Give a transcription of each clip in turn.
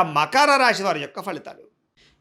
ఆ మకర రాశి వారి యొక్క ఫలితాలు.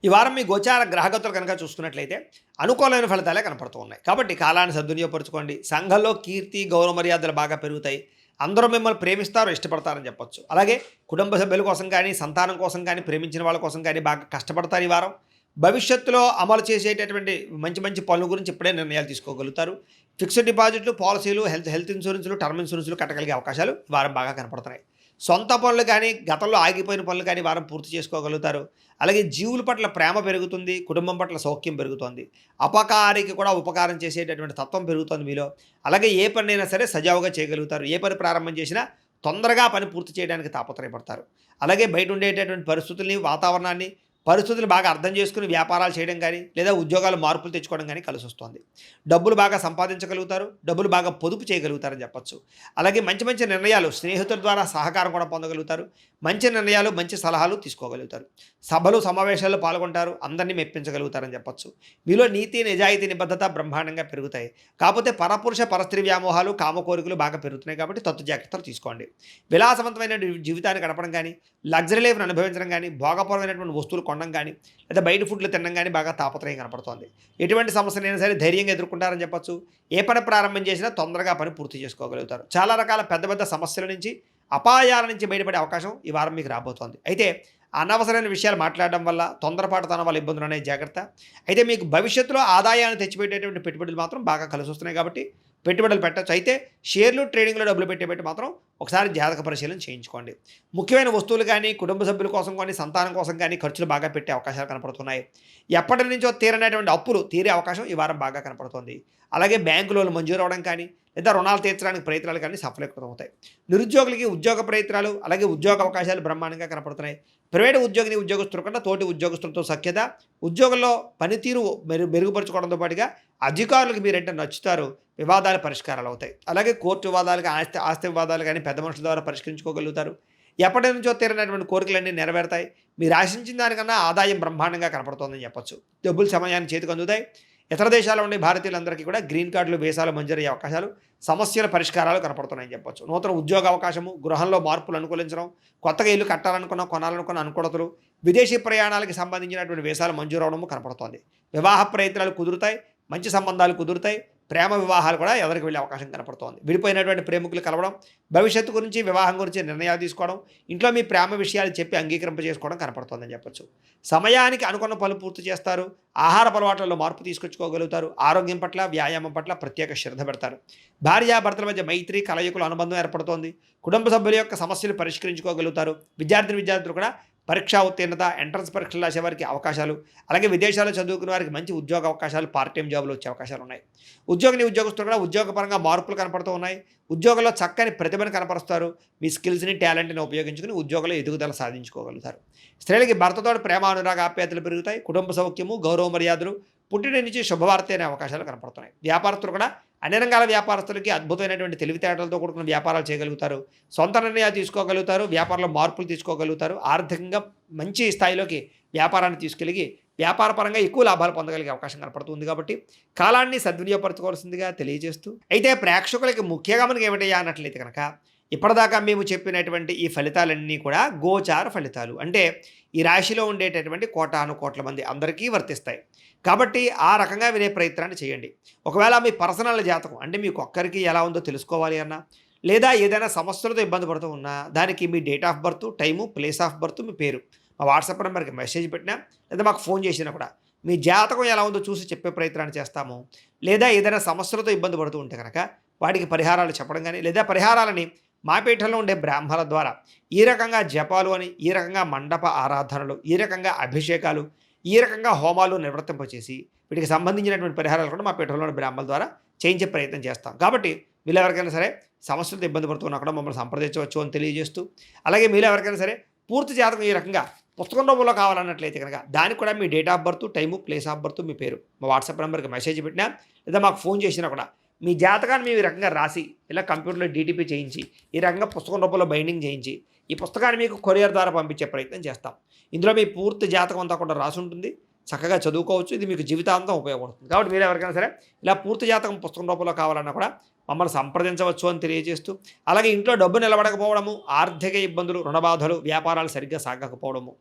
ఈ వారం మీ గోచార గ్రహగతులు కనుక చూసుకున్నట్లయితే అనుకూలమైన ఫలితాలే కనపడుతూ ఉన్నాయి. కాబట్టి కాలాన్ని సద్వినియోగపరచుకోండి. సంఘంలో కీర్తి, గౌరవ మర్యాదలు బాగా పెరుగుతాయి. అందరూ మిమ్మల్ని ప్రేమిస్తారు, ఇష్టపడతారని చెప్పొచ్చు. అలాగే కుటుంబ సభ్యుల కోసం కానీ, సంతానం కోసం కానీ, ప్రేమించిన వాళ్ళ కోసం కానీ బాగా కష్టపడతారు ఈ వారం. భవిష్యత్తులో అమలు చేసేటటువంటి మంచి మంచి పనుల గురించి ఇప్పుడే నిర్ణయాలు తీసుకోగలుగుతారు. ఫిక్స్డ్ డిపాజిట్లు, పాలసీలు, హెల్త్ ఇన్సూరెన్స్‌లు, టర్మ్ ఇన్సూరెన్స్‌లు కట్టగలిగే అవకాశాలు ఈ వారం బాగా కనపడుతున్నాయి. సొంత పనులు కానీ, గతంలో ఆగిపోయిన పనులు కానీ వారం పూర్తి చేసుకోగలుగుతారు. అలాగే జీవుల పట్ల ప్రేమ పెరుగుతుంది. కుటుంబం పట్ల సౌఖ్యం పెరుగుతోంది. అపకారికి కూడా ఉపకారం చేసేటటువంటి తత్వం పెరుగుతోంది మీలో. అలాగే ఏ పనైనా సరే సజావుగా చేయగలుగుతారు. ఏ పని ప్రారంభం చేసినా తొందరగా పని పూర్తి చేయడానికి తాపత్రయపడతారు. అలాగే బయట ఉండేటటువంటి పరిస్థితుల్ని, వాతావరణాన్ని, పరిస్థితులు బాగా అర్థం చేసుకుని వ్యాపారాలు చేయడం కానీ, లేదా ఉద్యోగాలు మార్పులు తెచ్చుకోవడం కానీ కలిసొస్తోంది. డబ్బులు బాగా సంపాదించగలుగుతారు. డబ్బులు బాగా పొదుపు చేయగలుగుతారని చెప్పొచ్చు. అలాగే మంచి మంచి నిర్ణయాలు, స్నేహితుల ద్వారా సహకారం కూడా పొందగలుగుతారు. మంచి నిర్ణయాలు, మంచి సలహాలు తీసుకోగలుగుతారు. సభలు, సమావేశాల్లో పాల్గొంటారు. అందరినీ మెప్పించగలుగుతారని చెప్పొచ్చు. మీలో నీతి, నిజాయితీ, నిబద్ధత బ్రహ్మాండంగా పెరుగుతాయి. కాకపోతే పరపురుష, పరస్త్రీ వ్యామోహాలు, కామ కోరికలు బాగా పెరుగుతున్నాయి కాబట్టి తత్తు జాగ్రత్తలు తీసుకోండి. విలాసవంతమైన జీవితాన్ని గడపడం కానీ, లగ్జరీ లైఫ్ను అనుభవించడం కానీ, భోగపరమైనటువంటి వస్తువులు కొనడం కానీ, లేదా బయట ఫుడ్లు తినడం కానీ బాగా తాపత్రయం కనపడుతోంది. ఎటువంటి సమస్యలైనా సరే ధైర్యంగా ఎదుర్కొంటారని చెప్పొచ్చు. ఏ పని ప్రారంభం చేసినా తొందరగా పని పూర్తి చేసుకోగలుగుతారు. చాలా రకాల పెద్ద పెద్ద సమస్యల నుంచి, అపాయాల నుంచి బయటపడే అవకాశం ఈ వారం మీకు రాబోతోంది. అయితే అనవసరమైన విషయాలు మాట్లాడడం వల్ల, తొందరపాటుతనం వల్ల ఇబ్బందులు అనేవి జాగ్రత్త. అయితే మీకు భవిష్యత్తులో ఆదాయాన్ని తెచ్చిపెట్టేటువంటి పెట్టుబడులు మాత్రం బాగా కలిసి వస్తున్నాయి కాబట్టి పెట్టుబడులు పెట్టచ్చు. అయితే షేర్లు, ట్రేడింగ్లో డబ్బులు పెట్టేబెట్టి మాత్రం ఒకసారి జాతక పరిశీలన చేయించుకోండి. ముఖ్యమైన వస్తువులు కానీ, కుటుంబ సభ్యుల కోసం కానీ, సంతానం కోసం కానీ ఖర్చులు బాగా పెట్టే అవకాశాలు కనపడుతున్నాయి. ఎప్పటి నుంచో తీరనటువంటి అప్పులు తీరే అవకాశం ఈ వారం బాగా కనపడుతుంది. అలాగే బ్యాంకు లోన్లు మంజూరు అవ్వడం కానీ, లేదా రుణాలు తీర్చడానికి ప్రయత్నాలు కానీ సఫలీకృతమవుతాయి. నిరుద్యోగులకి ఉద్యోగ ప్రయత్నాలు, అలాగే ఉద్యోగ అవకాశాలు బ్రహ్మాండంగా కనపడుతున్నాయి. ప్రైవేటు ఉద్యోగస్తుల కన్నా తోటి ఉద్యోగస్తులతో సఖ్యత, ఉద్యోగంలో పనితీరు మెరుగుపరుచుకోవడంతో పాటుగా అధికారులకు మీరంటే నచ్చుతారు. వివాదాలు పరిష్కారాలు అవుతాయి. అలాగే కోర్టు వివాదాలు, ఆస్తి వివాదాలు కానీ పెద్ద మనుషుల ద్వారా పరిష్కరించుకోగలుగుతారు. ఎప్పటి నుంచో తీరనటువంటి కోరికలన్నీ నెరవేరుతాయి. మీరు ఆశించిన దానికన్నా ఆదాయం బ్రహ్మాండంగా కనపడుతోందని చెప్పొచ్చు. డబ్బులు సమయాన్ని చేతికి అందుతాయి. ఇతర దేశాల్లో ఉండే భారతీయులందరికీ కూడా గ్రీన్ కార్డులు, వీసాలు మంజూరయ్యే అవకాశాలు, సమస్యల పరిష్కారాలు కనపడుతున్నాయని చెప్పొచ్చు. నూతన ఉద్యోగ అవకాశము, గృహంలో మార్పులు అనుకూలించడం, కొత్తగా ఇల్లు కట్టాలనుకున్న, కొనాలనుకున్న అనుకూలతలు, విదేశీ ప్రయాణాలకు సంబంధించినటువంటి వీసాలు మంజూరు అవడము కనపడుతోంది. వివాహ ప్రయత్నాలు కుదురుతాయి. మంచి సంబంధాలు కుదురుతాయి. ప్రేమ వివాహాలు కూడా ఎవరికి వెళ్ళే అవకాశం కనపడుతోంది. విడిపోయినటువంటి ప్రేమికులు కలవడం, భవిష్యత్తు గురించి, వివాహం గురించి నిర్ణయాలు తీసుకోవడం, ఇంట్లో మీ ప్రేమ విషయాలు చెప్పి అంగీకరింపజేసుకోవడం కనపడుతోందని చెప్పొచ్చు. సమయానికి అనుకున్న పనులు పూర్తి చేస్తారు. ఆహార అలవాట్లలో మార్పు తీసుకొచ్చుకోగలుగుతారు. ఆరోగ్యం పట్ల, వ్యాయామం పట్ల ప్రత్యేక శ్రద్ధ పెడతారు. భార్యాభర్తల మధ్య మైత్రి, కలయికలు, అనుబంధం ఏర్పడుతోంది. కుటుంబ సభ్యుల యొక్క సమస్యలు పరిష్కరించుకోగలుగుతారు. విద్యార్థులు కూడా పరీక్షా ఉత్తీర్ణత, ఎంట్రన్స్ పరీక్షలు రాసే వారికి అవకాశాలు, అలాగే విదేశాల్లో చదువుకునే వారికి మంచి ఉద్యోగ అవకాశాలు, పార్ట్ టైం జాబులు వచ్చే అవకాశాలు ఉన్నాయి. ఉద్యోగస్తులు కూడా ఉద్యోగపరంగా మార్పులు కనపడుతూ ఉన్నాయి. ఉద్యోగంలో చక్కని ప్రతిభను కనపరుస్తారు. మీ స్కిల్స్ని, టాలెంట్ని ఉపయోగించుకుని ఉద్యోగంలో ఎదుగుదల సాధించుకోగలుగుతారు. స్త్రీలకి భర్తతో ప్రేమ, అనురాగ, ఆప్యాయతలు పెరుగుతాయి. కుటుంబ సౌఖ్యము, గౌరవ మర్యాదలు, పుట్టిన నుంచి శుభవార్త అనే అవకాశాలు కనపడుతున్నాయి. వ్యాపారస్తులు కూడా అన్ని రంగాల వ్యాపారస్తులకి అద్భుతమైనటువంటి తెలివితేటలతో కూడుకున్న వ్యాపారాలు చేయగలుగుతారు. సొంత నిర్ణయాలు తీసుకోగలుగుతారు. వ్యాపారంలో మార్పులు తీసుకోగలుగుతారు. ఆర్థికంగా మంచి స్థాయిలోకి వ్యాపారాన్ని తీసుకెళ్ళి వ్యాపారపరంగా ఎక్కువ లాభాలు పొందగలిగే అవకాశం కనపడుతుంది. కాబట్టి కాలాన్ని సద్వినియోగపరచుకోవాల్సిందిగా తెలియజేస్తూ, అయితే ప్రేక్షకులకి ముఖ్యంగా మనకి ఏమిటయ్యా అన్నట్లయితే కనుక, ఇప్పటిదాకా మేము చెప్పినటువంటి ఈ ఫలితాలన్నీ కూడా గోచార ఫలితాలు. అంటే ఈ రాశిలో ఉండేటటువంటి కోటాను కోట్ల మంది అందరికీ వర్తిస్తాయి. కాబట్టి ఆ రకంగా వినే ప్రయత్నాన్ని చేయండి. ఒకవేళ మీ పర్సనల్ జాతకం అంటే మీకు ఒక్కరికి ఎలా ఉందో తెలుసుకోవాలి అన్నా, లేదా ఏదైనా సమస్యలతో ఇబ్బంది పడుతూ ఉన్నా, దానికి మీ date of birth, time, place of birth, మీ పేరు మా వాట్సాప్ నెంబర్కి మెసేజ్ పెట్టినా, లేదా మాకు ఫోన్ చేసినా కూడా మీ జాతకం ఎలా ఉందో చూసి చెప్పే ప్రయత్నాన్ని చేస్తాము. లేదా ఏదైనా సమస్యలతో ఇబ్బంది పడుతూ ఉంటే కనుక వాటికి పరిహారాలు చెప్పడం కానీ, లేదా పరిహారాలని మా పీఠంలో ఉండే బ్రాహ్మణుల ద్వారా ఈ రకంగా జపాలు అని, ఈ రకంగా మండప ఆరాధనలు, ఈ రకంగా అభిషేకాలు, ఈ రకంగా హోమాలు నిర్వర్తింపచేసి వీటికి సంబంధించినటువంటి పరిహారాలు కూడా మా పీఠంలోని బ్రాహ్మణుల ద్వారా చేయించే ప్రయత్నం చేస్తాం. కాబట్టి వీళ్ళు ఎవరికైనా సరే సమస్యలతో ఇబ్బంది పడుతున్నా కూడా మమ్మల్ని సంప్రదించవచ్చు అని తెలియజేస్తూ, అలాగే మీరు ఎవరికైనా సరే పూర్తి జాతకం ఈ రకంగా పుస్తకం రూపంలో కావాలన్నట్లయితే కనుక దానికి కూడా మీ date of birth, time, place of birth, మీ పేరు మా వాట్సాప్ నెంబర్కి మెసేజ్ పెట్టినా, లేదా మాకు ఫోన్ చేసినా కూడా మీ జాతకాన్ని మేము ఈ రకంగా రాసి ఇలా కంప్యూటర్లో డీటీపీ చేయించి ఈ రకంగా పుస్తకం రూపంలో బైండింగ్ చేయించి ఈ పుస్తకాన్ని మీకు కొరియర్ ద్వారా పంపించే ప్రయత్నం చేస్తాం. ఇందులో మీ పూర్తి జాతకం అంతా కూడా రాసి ఉంటుంది. చక్కగా చదువుకోవచ్చు. ఇది మీకు జీవితాంతం ఉపయోగపడుతుంది. కాబట్టి మీరు ఎవరికైనా సరే ఇలా పూర్తి జాతకం పుస్తకం రూపంలో కావాలన్నా కూడా మమ్మల్ని సంప్రదించవచ్చు అని తెలియజేస్తూ, అలాగే ఇంట్లో డబ్బు నిలబడకపోవడము, ఆర్థిక ఇబ్బందులు, రుణబాధలు, వ్యాపారాలు సరిగ్గా సాగకపోవడము,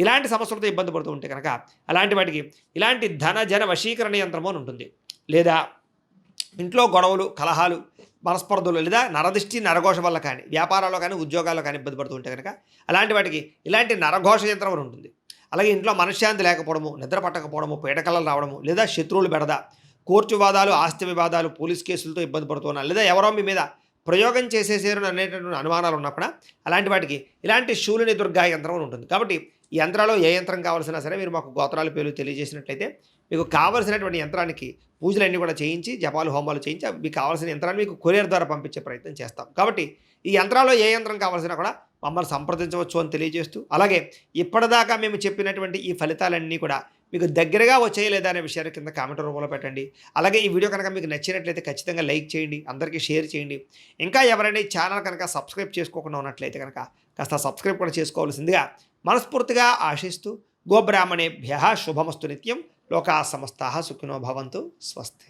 ఇలాంటి సమస్యలతో ఇబ్బంది పడుతూ ఉంటే కనుక అలాంటి వాటికి ఇలాంటి ధన జన వశీకరణ యంత్రము అని ఉంటుంది. లేదా ఇంట్లో గొడవలు, కలహాలు, మనస్పర్ధలు లేదా నరదిష్టి నరఘోష వల్ల కానీ వ్యాపారాల్లో కానీ ఉద్యోగాల్లో కానీ ఇబ్బంది పడుతూ ఉంటే కనుక అలాంటి వాటికి ఇలాంటి నరఘోష యంత్రం అని ఉంటుంది. అలాగే ఇంట్లో మనశ్శాంతి లేకపోవడము, నిద్ర పట్టకపోవడము, పీడకలలు రావడము, లేదా శత్రువులు బెడద, కోర్టు వివాదాలు, ఆస్తి వివాదాలు, పోలీస్ కేసులతో ఇబ్బంది పడుతున్నారు, లేదా ఎవరో మీ మీద ప్రయోగం చేసేసారు అనేటటువంటి అనుమానాలు ఉన్నప్పుడు అలాంటి వాటికి ఇలాంటి శూలిని దుర్గా యంత్రం అని ఉంటుంది. కాబట్టి ఈ యంత్రాల్లో ఏ యంత్రం కావాల్సినా సరే మీరు మాకు గోత్రాల పేర్లు తెలియజేసినట్లయితే మీకు కావాల్సినటువంటి యంత్రానికి పూజలన్నీ కూడా చేయించి, జపాలు హోమాలు చేయించి మీకు కావాల్సిన యంత్రాన్ని మీకు కొరియర్ ద్వారా పంపించే ప్రయత్నం చేస్తాం. కాబట్టి ఈ యంత్రాల్లో ఏ యంత్రం కావాల్సినా కూడా మమ్మల్ని సంప్రదించవచ్చు అని తెలియజేస్తూ, అలాగే ఇప్పటిదాకా మేము చెప్పినటువంటి ఈ ఫలితాలన్నీ కూడా మీకు దగ్గరగా వచ్చాయి లేదా అనే విషయాన్ని కింద కామెంట్ రూపంలో పెట్టండి. అలాగే ఈ వీడియో కనుక మీకు నచ్చినట్లయితే ఖచ్చితంగా లైక్ చేయండి, అందరికీ షేర్ చేయండి. ఇంకా ఎవరైనా ఈ ఛానల్ కనుక సబ్స్క్రైబ్ చేసుకోకుండా ఉన్నట్లయితే కనుక కాస్త సబ్స్క్రైబ్ కూడా చేసుకోవాల్సిందిగా మనస్ఫూర్తిగా ఆశిస్తూ, గోబ్రాహ్మణేభ్యః శుభమస్తు నిత్యం, లోకా సమస్తాః సుఖినో భవంతు, స్వస్తి.